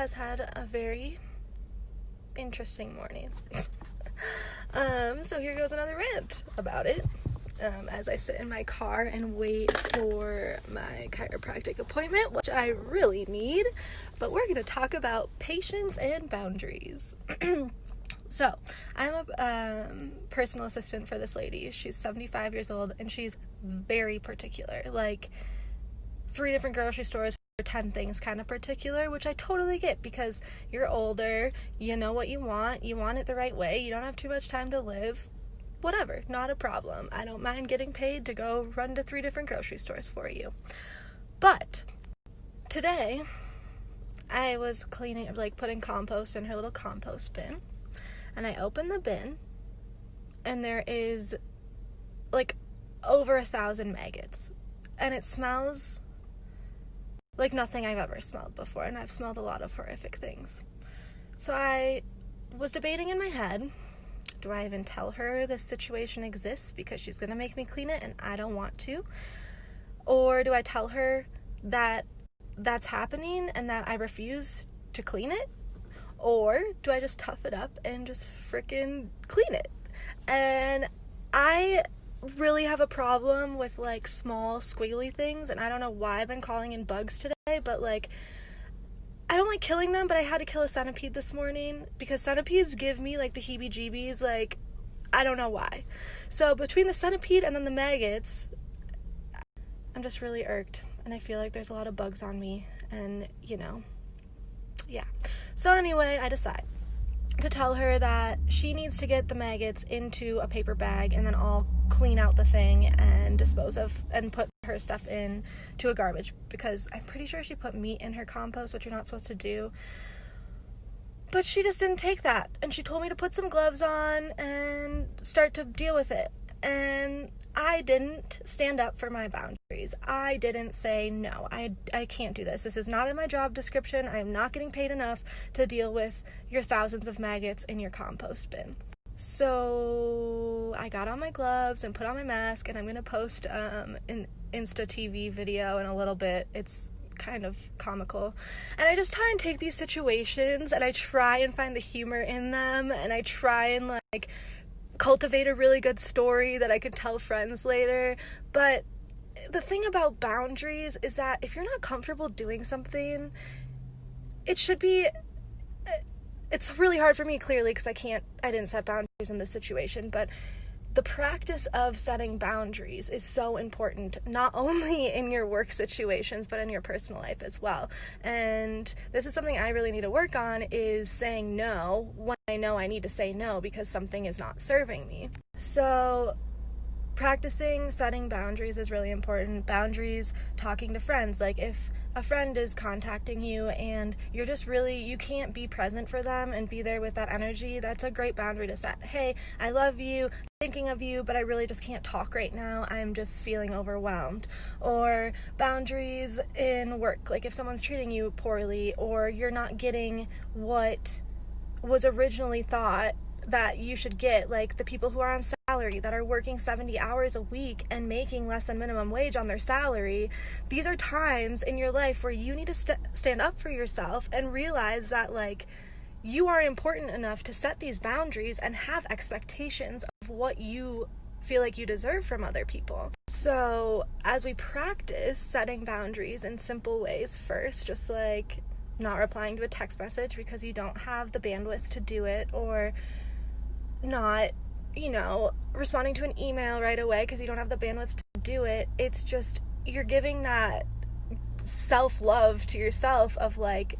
has had a very interesting morning. So here goes another rant about it. As I sit in my car and wait for my chiropractic appointment, which I really need, but we're going to talk about patience and boundaries. So, I'm a personal assistant for this lady. She's 75 years old, and she's very particular. Like, 3 different grocery stores for 10 things kind of particular, which I totally get, because you're older, you know what you want it the right way, you don't have too much time to live. Whatever, not a problem. I don't mind getting paid to go run to 3 different grocery stores for you. But today, I was putting compost in her little compost bin, and I opened the bin, and there is over 1,000 maggots, and it smells like nothing I've ever smelled before, and I've smelled a lot of horrific things. So I was debating in my head, do I even tell her this situation exists because she's going to make me clean it and I don't want to? Or do I tell her that that's happening and that I refuse to clean it? Or do I just tough it up and just freaking clean it? And I really have a problem with small squiggly things, and I don't know why I've been calling in bugs today, but I don't like killing them, but I had to kill a centipede this morning because centipedes give me the heebie-jeebies. I don't know why. So between the centipede and then the maggots, I'm just really irked, and I feel like there's a lot of bugs on me, and yeah. So anyway, I decide to tell her that she needs to get the maggots into a paper bag, and then I'll clean out the thing and dispose of and put her stuff in to a garbage, because I'm pretty sure she put meat in her compost, which you're not supposed to do. But she just didn't take that, and she told me to put some gloves on and start to deal with it. And I didn't stand up for my boundaries. I didn't say, no, I can't do this. This is not in my job description. I am not getting paid enough to deal with your thousands of maggots in your compost bin. So I got on my gloves and put on my mask, and I'm going to post an Insta TV video in a little bit. It's kind of comical. And I just try and take these situations, and I try and find the humor in them, and I try and cultivate a really good story that I could tell friends later. But the thing about boundaries is that if you're not comfortable doing something, it's really hard for me, clearly, because I didn't set boundaries in this situation, but the practice of setting boundaries is so important, not only in your work situations, but in your personal life as well. And this is something I really need to work on, is saying no when I know I need to say no because something is not serving me. So practicing setting boundaries is really important. Boundaries, talking to friends. If a friend is contacting you and you're just you can't be present for them and be there with that energy, that's a great boundary to set. Hey, I love you, thinking of you, but I really just can't talk right now. I'm just feeling overwhelmed. Or boundaries in work. If someone's treating you poorly, or you're not getting what was originally thought that you should get, the people who are on salary that are working 70 hours a week and making less than minimum wage on their salary. These are times in your life where you need to stand up for yourself and realize that you are important enough to set these boundaries and have expectations of what you feel like you deserve from other people. So as we practice setting boundaries in simple ways first, just not replying to a text message because you don't have the bandwidth to do it, or not, responding to an email right away because you don't have the bandwidth to do it. It's just, you're giving that self-love to yourself of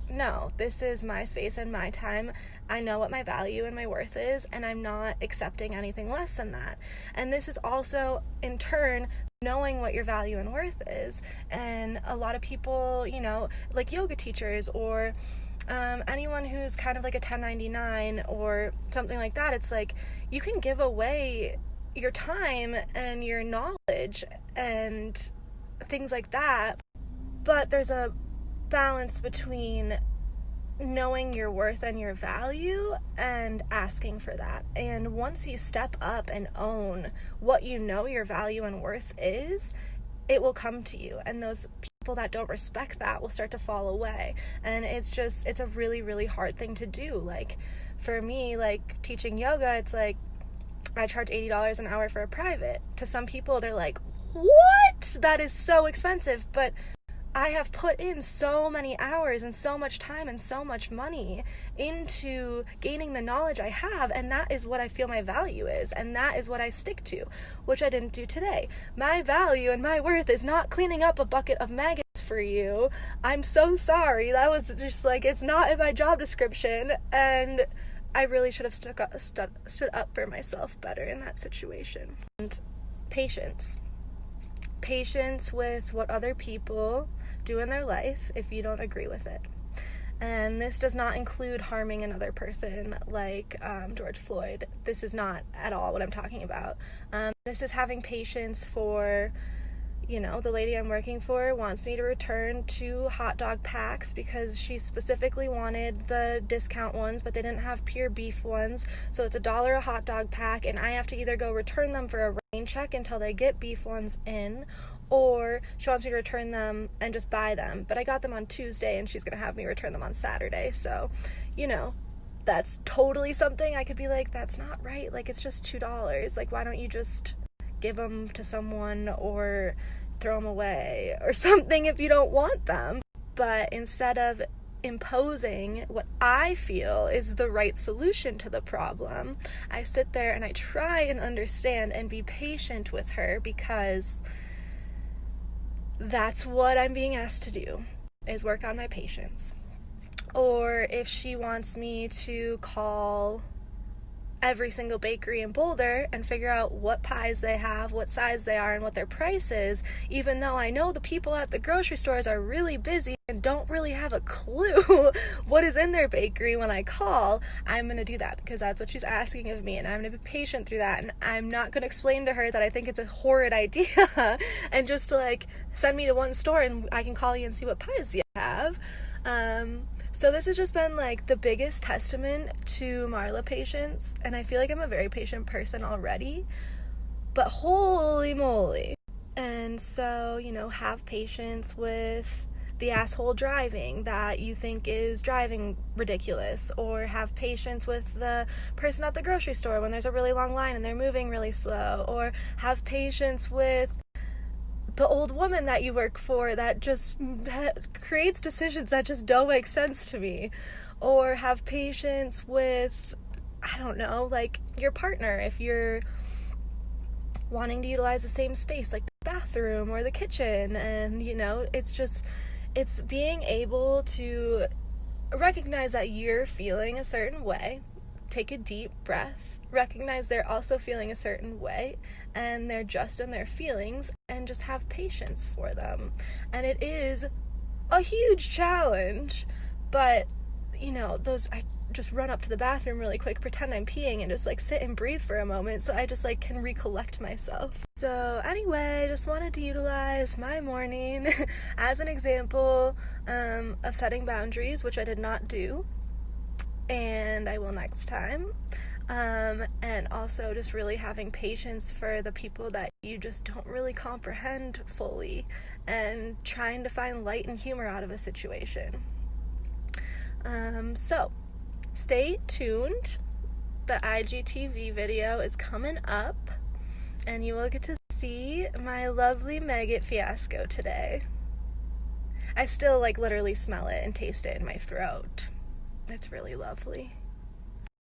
no, this is my space and my time. I know what my value and my worth is, and I'm not accepting anything less than that. And this is also, in turn, knowing what your value and worth is. And a lot of people, yoga teachers or anyone who's kind of a 1099 or something like that, it's you can give away your time and your knowledge and things like that, but there's a balance between knowing your worth and your value and asking for that. And once you step up and own what you know your value and worth is, it will come to you. And those people that don't respect that will start to fall away. And it's a really, really hard thing to do. Like, for me, like, teaching yoga, it's like, I charge $80 an hour for a private. To some people, they're like, what? That is so expensive. But I have put in so many hours and so much time and so much money into gaining the knowledge I have, and that is what I feel my value is, and that is what I stick to, which I didn't do today. My value and my worth is not cleaning up a bucket of maggots for you. I'm so sorry. That was just like, it's not in my job description, and I really should have stood up for myself better in that situation. And patience with what other people do in their life if you don't agree with it. And this does not include harming another person like George Floyd. This is not at all what I'm talking about. This is having patience for, the lady I'm working for wants me to return 2 hot dog packs because she specifically wanted the discount ones, but they didn't have pure beef ones. So it's $1 a hot dog pack, and I have to either go return them for a rain check until they get beef ones in, or she wants me to return them and just buy them. But I got them on Tuesday, and she's going to have me return them on Saturday. So, that's totally something I could be like, that's not right. Like, it's just $2. Like, why don't you just give them to someone or throw them away or something if you don't want them? But instead of imposing what I feel is the right solution to the problem, I sit there and I try and understand and be patient with her, because that's what I'm being asked to do, is work on my patience. Or if she wants me to call every single bakery in Boulder and figure out what pies they have, what size they are, and what their price is, even though I know the people at the grocery stores are really busy and don't really have a clue what is in their bakery when I call, I'm going to do that because that's what she's asking of me, and I'm going to be patient through that, and I'm not going to explain to her that I think it's a horrid idea and just to, like, send me to one store and I can call you and see what pies you have. So this has just been, like, the biggest testament to Marla patience, and I feel like I'm a very patient person already, but holy moly. And so, have patience with the asshole driving that you think is driving ridiculous, or have patience with the person at the grocery store when there's a really long line and they're moving really slow, or have patience with the old woman that you work for that creates decisions that just don't make sense to me. Or have patience with, I don't know, like, your partner if you're wanting to utilize the same space, like the bathroom or the kitchen. And, it's being able to recognize that you're feeling a certain way, take a deep breath, recognize they're also feeling a certain way, and they're just in their feelings, and just have patience for them. And it is a huge challenge, but I just run up to the bathroom really quick, pretend I'm peeing, and just, like, sit and breathe for a moment so I just, like, can recollect myself. So anyway, just wanted to utilize my morning as an example of setting boundaries, which I did not do, and I will next time. And also just really having patience for the people that you just don't really comprehend fully, and trying to find light and humor out of a situation. So stay tuned. The IGTV video is coming up, and you will get to see my lovely maggot fiasco today. I still, like, literally smell it and taste it in my throat. It's really lovely.